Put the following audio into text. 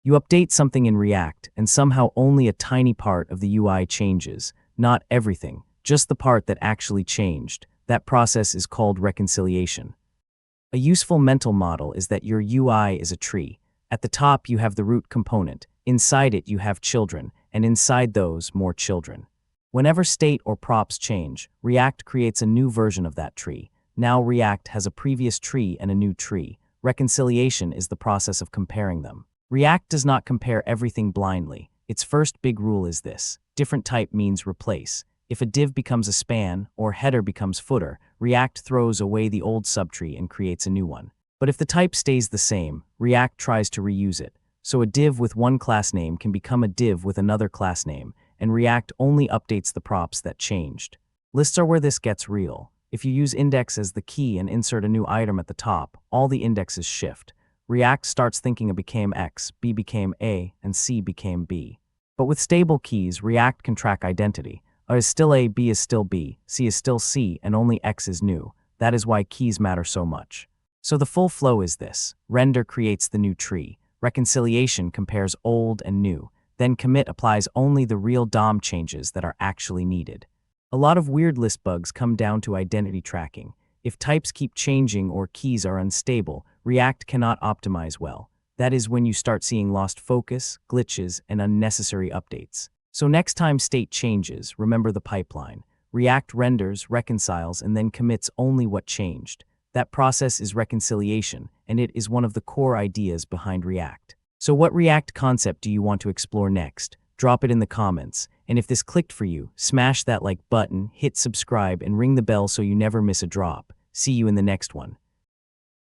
You update something in React, and somehow only a tiny part of the UI changes. Not everything, just the part that actually changed. That process is called reconciliation. A useful mental model is that your UI is a tree. At the top, you have the root component. Inside it, you have children, and inside those, more children. Whenever state or props change, React creates a new version of that tree. Now React has a previous tree and a new tree. Reconciliation is the process of comparing them. React does not compare everything blindly. Its first big rule is this: different type means replace. If a div becomes a span or header becomes footer, React throws away the old subtree and creates a new one. But if the type stays the same, React tries to reuse it. So a div with one class name can become a div with another class name, and React only updates the props that changed. Lists are where this gets real. If you use index as the key and insert a new item at the top, all the indexes shift. React starts thinking A became X, B became A, and C became B. But with stable keys, React can track identity. A is still A, B is still B, C is still C, and only X is new. That is why keys matter so much. So the full flow is this: render creates the new tree, reconciliation compares old and new, then commit applies only the real DOM changes that are actually needed. A lot of weird list bugs come down to identity tracking. If types keep changing or keys are unstable, React cannot optimize well. That is when you start seeing lost focus, glitches, and unnecessary updates. So next time state changes, remember the pipeline. React renders, reconciles, and then commits only what changed. That process is reconciliation, and it is one of the core ideas behind React. So what React concept do you want to explore next? Drop it in the comments. And if this clicked for you, smash that like button, hit subscribe, and ring the bell so you never miss a drop. See you in the next one.